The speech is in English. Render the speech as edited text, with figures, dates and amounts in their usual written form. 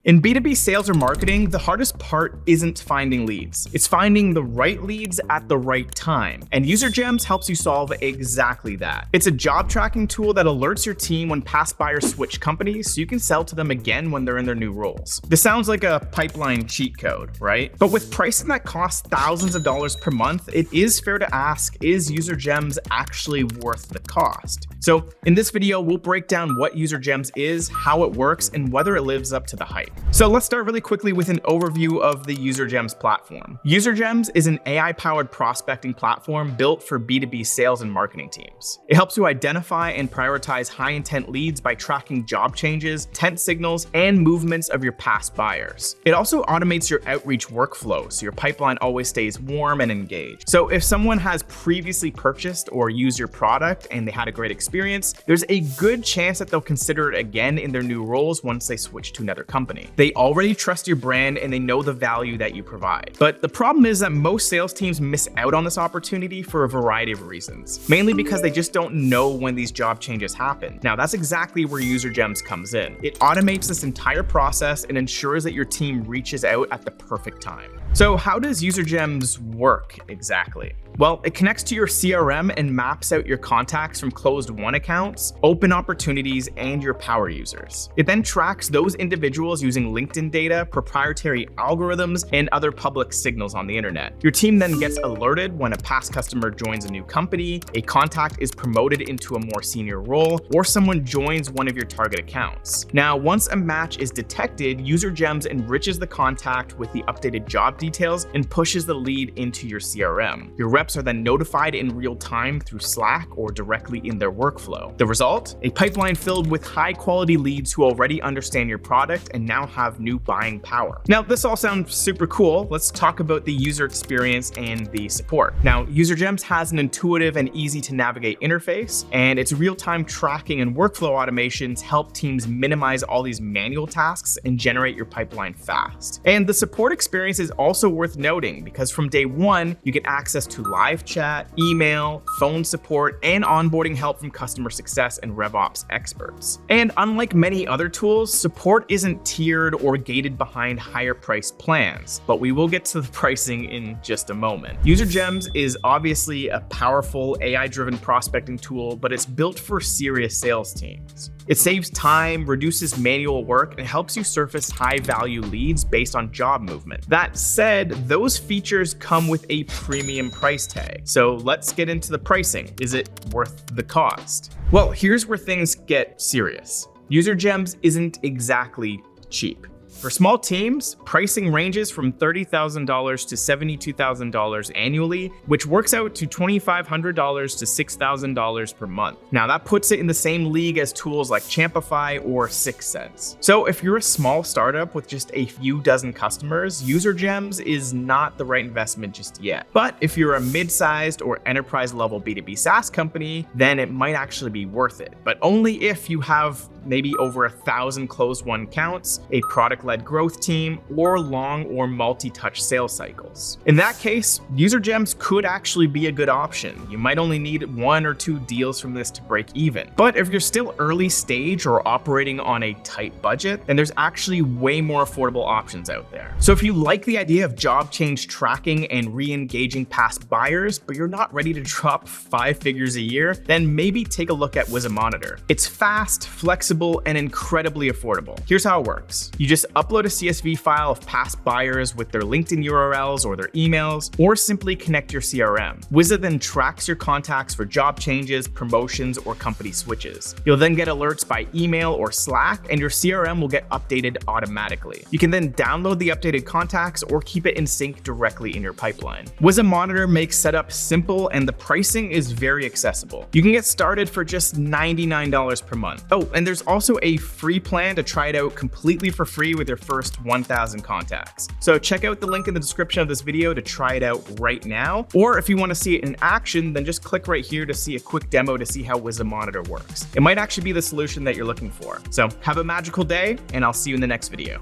In B2B sales or marketing, the hardest part isn't finding leads. It's finding the right leads at the right time. And UserGems helps you solve exactly that. It's a job tracking tool that alerts your team when past buyers switch companies so you can sell to them again when they're in their new roles. This sounds like a pipeline cheat code, right? But with pricing that costs thousands of dollars per month, it is fair to ask, is UserGems actually worth the cost? So in this video, we'll break down what UserGems is, how it works, and whether it lives up to the hype. So let's start really quickly with an overview of the UserGems platform. UserGems is an AI-powered prospecting platform built for B2B sales and marketing teams. It helps you identify and prioritize high-intent leads by tracking job changes, intent signals, and movements of your past buyers. It also automates your outreach workflow, so your pipeline always stays warm and engaged. So if someone has previously purchased or used your product and they had a great experience, there's a good chance that they'll consider it again in their new roles once they switch to another company. They already trust your brand and they know the value that you provide. But the problem is that most sales teams miss out on this opportunity for a variety of reasons, mainly because they just don't know when these job changes happen. Now, that's exactly where UserGems comes in. It automates this entire process and ensures that your team reaches out at the perfect time. So how does UserGems work exactly? Well, it connects to your CRM and maps out your contacts from closed-won accounts, open opportunities, and your power users. It then tracks those individuals using LinkedIn data, proprietary algorithms, and other public signals on the internet. Your team then gets alerted when a past customer joins a new company, a contact is promoted into a more senior role, or someone joins one of your target accounts. Now, once a match is detected, UserGems enriches the contact with the updated job details and pushes the lead into your CRM. Your reps are then notified in real time through Slack or directly in their workflow. The result? A pipeline filled with high quality leads who already understand your product and now have new buying power. Now, this all sounds super cool. Let's talk about the user experience and the support. Now, UserGems has an intuitive and easy to navigate interface, and its real-time tracking and workflow automations help teams minimize all these manual tasks and generate your pipeline fast. And the support experience is also worth noting because from day one, you get access to live chat, email, phone support, and onboarding help from customer success and RevOps experts. And unlike many other tools, support isn't tiered or gated behind higher priced plans, but we will get to the pricing in just a moment. UserGems is obviously a powerful AI-driven prospecting tool, but it's built for serious sales teams. It saves time, reduces manual work, and helps you surface high-value leads based on job movement. That said, those features come with a premium price tag. So let's get into the pricing. Is it worth the cost? Well, here's where things get serious. UserGems isn't exactly cheap. For small teams, pricing ranges from $30,000 to $72,000 annually, which works out to $2,500 to $6,000 per month. Now that puts it in the same league as tools like Champify or 6 Cents. So if you're a small startup with just a few dozen customers, UserGems is not the right investment just yet. But if you're a mid-sized or enterprise level B2B SaaS company, then it might actually be worth it, but only if you have maybe over 1,000 closed-won accounts, a product-led growth team, or long or multi-touch sales cycles. In that case, UserGems could actually be a good option. You might only need 1 or 2 deals from this to break even. But if you're still early stage or operating on a tight budget, then there's actually way more affordable options out there. So if you like the idea of job change tracking and re-engaging past buyers, but you're not ready to drop 5 figures a year, then maybe take a look at Wiza Monitor. It's fast, flexible, and incredibly affordable. Here's how it works. You just upload a CSV file of past buyers with their LinkedIn URLs or their emails, or simply connect your CRM. Wiza then tracks your contacts for job changes, promotions, or company switches. You'll then get alerts by email or Slack, and your CRM will get updated automatically. You can then download the updated contacts or keep it in sync directly in your pipeline. Wiza Monitor makes setup simple, and the pricing is very accessible. You can get started for just $99 per month. Oh, and there's also a free plan to try it out completely for free with your first 1,000 contacts. So check out the link in the description of this video to try it out right now. Or if you want to see it in action, then just click right here to see a quick demo to see how Wiza Monitor works. It might actually be the solution that you're looking for. So have a magical day, and I'll see you in the next video.